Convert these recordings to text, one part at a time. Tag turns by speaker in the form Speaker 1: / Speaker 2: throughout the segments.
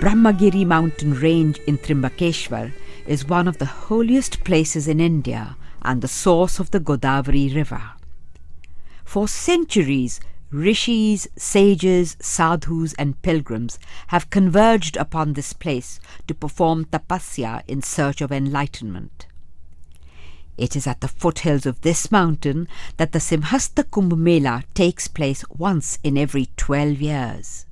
Speaker 1: Brahmagiri mountain range in Trimbakeshwar is one of the holiest places in India and the source of the Godavari river. For centuries, rishis, sages, sadhus and pilgrims have converged upon this place to perform tapasya in search of enlightenment. It is at the foothills of this mountain that the Simhasta Kumbh Mela takes place once in every 12 years.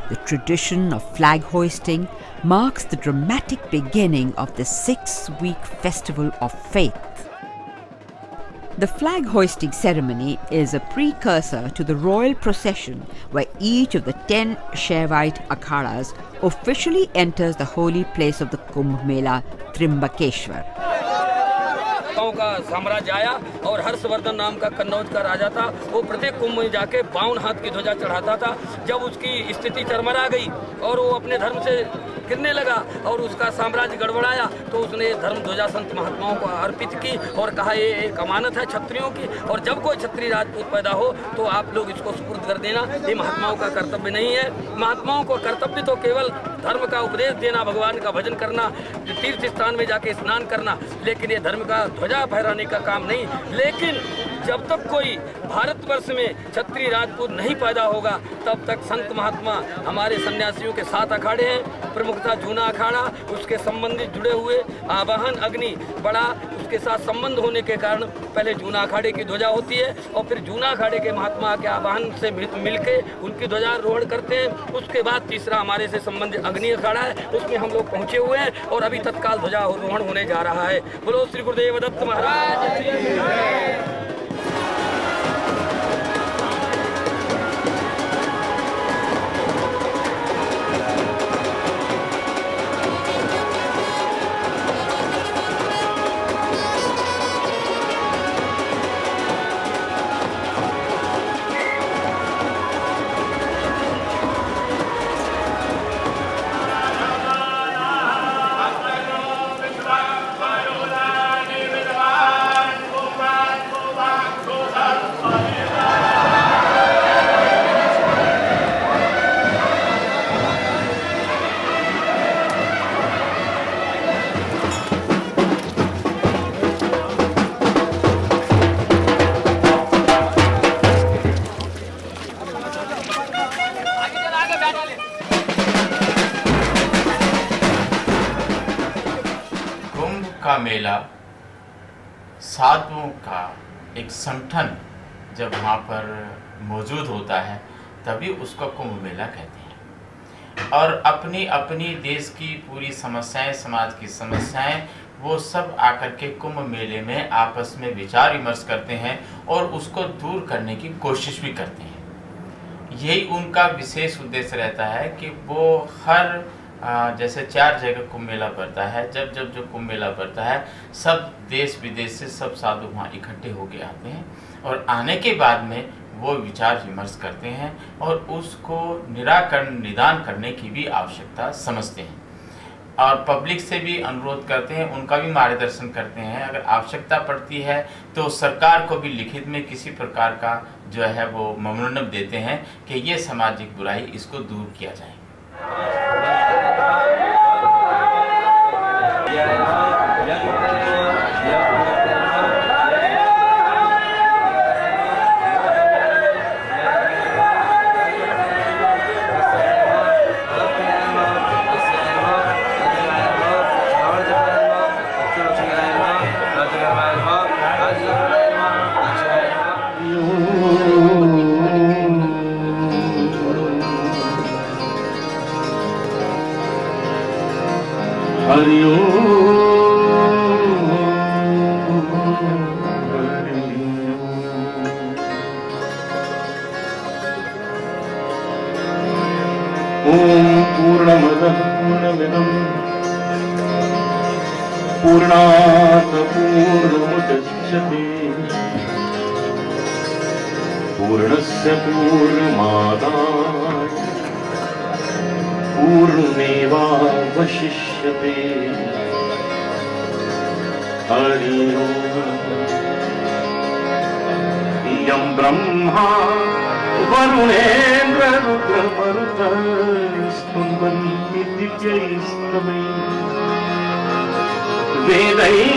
Speaker 1: The tradition of flag hoisting marks the dramatic beginning of the 6-week festival of faith. The flag hoisting ceremony is a precursor to the royal procession where each of the 10 Shaivite akhadas officially enters the holy place of the Kumbh Mela, Trimbakeshwar.
Speaker 2: का साम्राज्य आया और हर्षवर्धन नाम का कन्नौज का राजा था। वो प्रत्येक कुंभ में जाके 52 हाथ की ध्वजा चढ़ाता था। जब उसकी स्थिति चरमरा गई और वो अपने धर्म से गिरने लगा और उसका साम्राज्य गड़बड़ाया तो उसने धर्म ध्वजा संत महात्माओं को अर्पित की और कहा ये एक अमानत है क्षत्रियों की, और जब कोई क्षत्रिय राजपूत पैदा हो तो आप लोग इसको सुपुर्द कर देना। ये महात्माओं का कर्तव्य नहीं है। महात्माओं को कर्तव्य तो केवल धर्म का उपदेश देना, भगवान का भजन करना, तीर्थ स्थान में जाके स्नान करना, लेकिन ये धर्म का ध्वजा फहराने का काम नहीं। लेकिन जब तक कोई भारतवर्ष में क्षत्रिय राजपूत नहीं पैदा होगा तब तक संत महात्मा हमारे सन्यासियों के 7 अखाड़े हैं। प्रमुखता जूना अखाड़ा, उसके संबंधित जुड़े हुए आवाहन अग्नि बड़ा, उसके साथ संबंध होने के कारण पहले जूना अखाड़े की ध्वजा होती है और फिर जूना अखाड़े के महात्मा के आवाहन से मिलके उनकी ध्वजारोहण करते हैं। उसके बाद तीसरा हमारे से संबंधित अग्नि अखाड़ा है, उसमें हम लोग पहुँचे हुए हैं और अभी तत्काल ध्वजारोहण होने जा रहा है। बोलो श्री गुरुदेव दत्त महाराज की।
Speaker 3: का मेला साधुओं का एक संगठन जब वहाँ पर मौजूद होता है तभी उसको कुंभ मेला कहते हैं। और अपनी अपनी देश की पूरी समस्याएं, समाज की समस्याएं, वो सब आकर के कुंभ मेले में आपस में विचार विमर्श करते हैं और उसको दूर करने की कोशिश भी करते हैं। यही उनका विशेष उद्देश्य रहता है कि वो हर जैसे 4 जगह कुंभ मेला पड़ता है, जब जो कुंभ मेला पड़ता है सब देश विदेश से सब साधु वहाँ इकट्ठे होके आते हैं और आने के बाद में वो विचार विमर्श करते हैं और उसको निदान करने की भी आवश्यकता समझते हैं और पब्लिक से भी अनुरोध करते हैं, उनका भी मार्गदर्शन करते हैं। अगर आवश्यकता पड़ती है तो सरकार को भी लिखित में किसी प्रकार का जो है वो मेमोरेंडम देते हैं कि ये सामाजिक बुराई, इसको दूर किया जाए।
Speaker 4: हरि ओम पूर्णमदः पूर्णमिदं पूर्णात् पूर्णमुदच्यते पूर्णस्य पूर्णमादाय पूर्णमेवावशिष्यते हरि ओम यं Brahma वरुणेन्द्र रुद्रमरुतः स्तुवन्ति दिव्यैस्तवैः वेदैः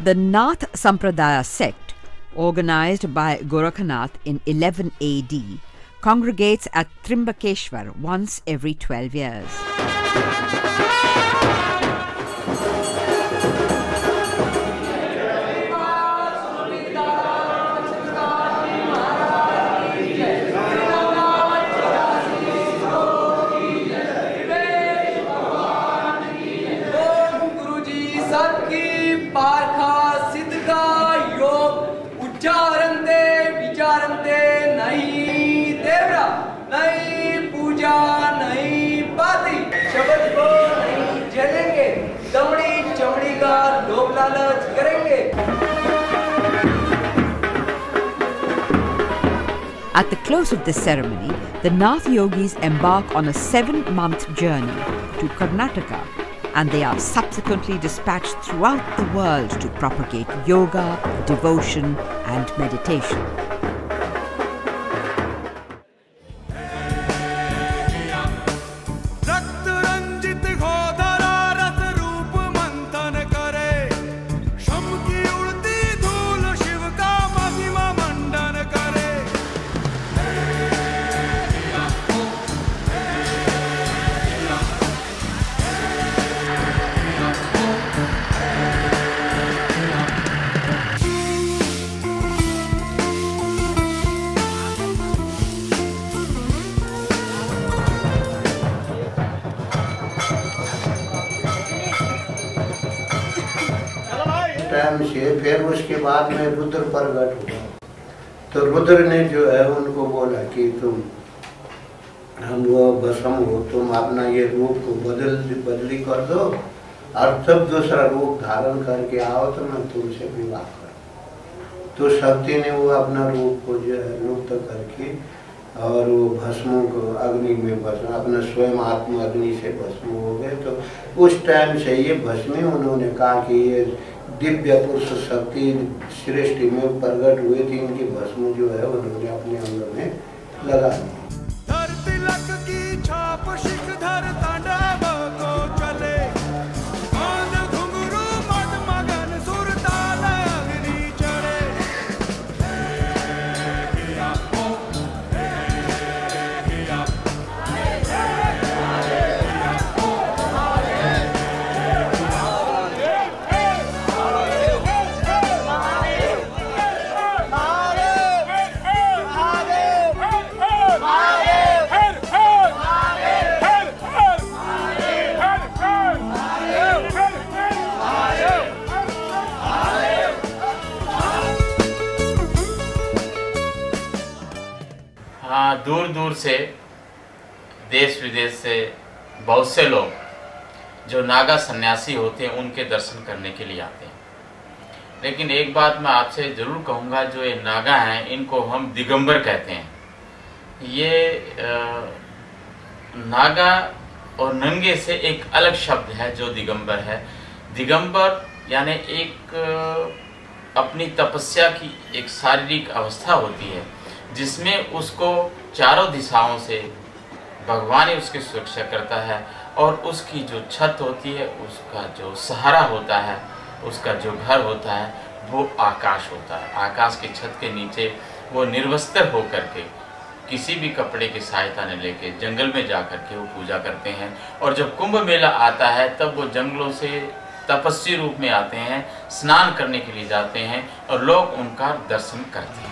Speaker 1: The Nath Sampradaya sect, organized by Gorakhnath in 11 AD, congregates at Trimbakeshwar once every 12 years. At the close of this ceremony, the Nath yogis embark on a 7-month journey to Karnataka, and they are subsequently dispatched throughout the world to propagate yoga, devotion, and meditation.
Speaker 5: Time से फिर उसके बाद में रुद्र प्रकट हुआ, तो रुद्र ने जो है उनको बोला कि तुम हम वो भस्म हो, तुम अपना ये रूप को बदली कर दो और तब दूसरा रूप धारण करके आओ तो मैं तुमसे विवाह करूं। तो शक्ति ने वो अपना रूप को जो है लुप्त करके और वो भस्मों को अग्नि में भस्म अपना स्वयं आत्मा अग्नि से भस्म हो गए। तो उस टाइम से ये भस्मी उन्होंने कहा कि ये दिव्य पुरुष शक्ति सृष्टि में प्रकट हुए थी, इनकी भस्म जो है उन्होंने अपने अंग में लगा दी।
Speaker 3: दूर दूर से देश विदेश से बहुत से लोग जो नागा सन्यासी होते हैं उनके दर्शन करने के लिए आते हैं। लेकिन एक बात मैं आपसे ज़रूर कहूँगा, जो ये नागा हैं इनको हम दिगंबर कहते हैं। ये नागा और नंगे से एक अलग शब्द है जो दिगंबर है। दिगंबर यानी एक अपनी तपस्या की एक शारीरिक अवस्था होती है जिसमें उसको चारों दिशाओं से भगवान ही उसकी सुरक्षा करता है और उसकी जो छत होती है, उसका जो सहारा होता है, उसका जो घर होता है, वो आकाश होता है। आकाश की छत के नीचे वो निर्वस्त्र होकर के किसी भी कपड़े की सहायता न लेके जंगल में जा कर के वो पूजा करते हैं। और जब कुंभ मेला आता है तब वो जंगलों से तपस्वी रूप में आते हैं, स्नान करने के लिए जाते हैं और लोग उनका दर्शन करते हैं।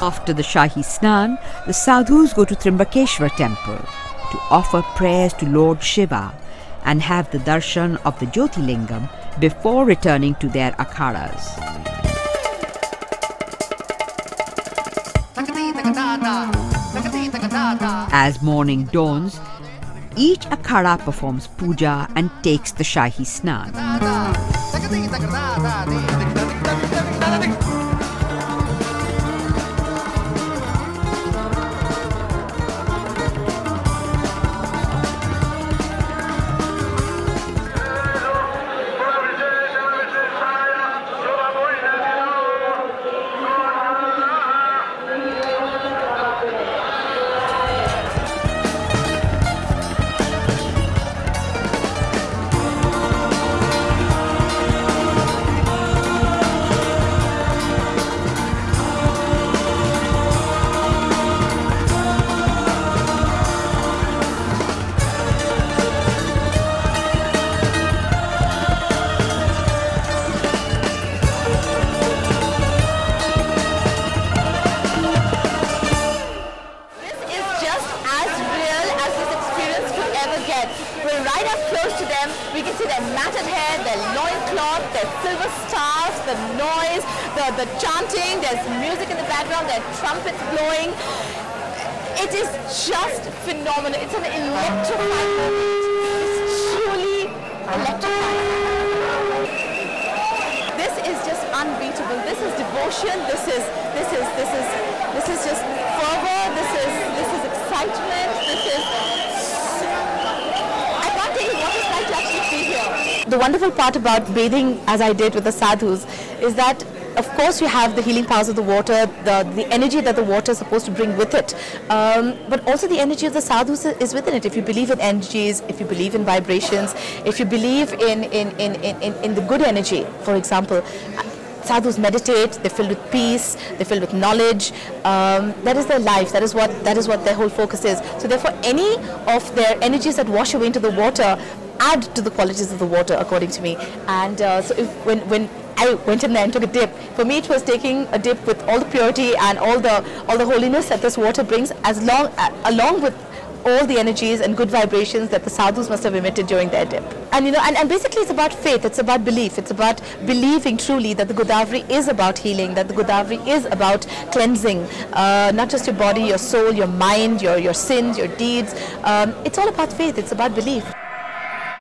Speaker 1: After the Shahi Snan, the sadhus go to Trimbakeshwar temple to offer prayers to Lord Shiva and have the darshan of the Jyotirlingam before returning to their akhadas. As morning dawns, each akhada performs puja and takes the Shahi Snan.
Speaker 6: We're right up close to them. We can see their matted hair, their loincloth, their silver stars, the noise, the chanting. There's music in the background, there are trumpets blowing. It is just phenomenal. It's an electrifying moment. It's truly electrifying. This is just unbeatable. This is devotion. This is just fervor. This is excitement. This is. I can't tell you what it's like to actually be here. The wonderful part about bathing, as I did with the sadhus, is that of course you have the healing powers of the water, the energy that the water is supposed to bring with it, but also the energy of the sadhus is within it. If you believe in energies, if you believe in vibrations, if you believe in the good energy, for example, sadhus meditate, they're filled with peace, they're filled with knowledge. That is their life, that is what their whole focus is. So therefore any of their energies that wash away into the water add to the qualities of the water, according to me. And so when I went in there and took a dip, for me it was taking a dip with all the purity and all the holiness that this water brings, along with all the energies and good vibrations that the sadhus must have emitted during their dip. And and basically it's about faith, it's about belief, it's about believing truly that the Godavari is about healing, that the Godavari is about cleansing, not just your body, your soul, your mind, your sins, your deeds. It's all about faith, it's about belief.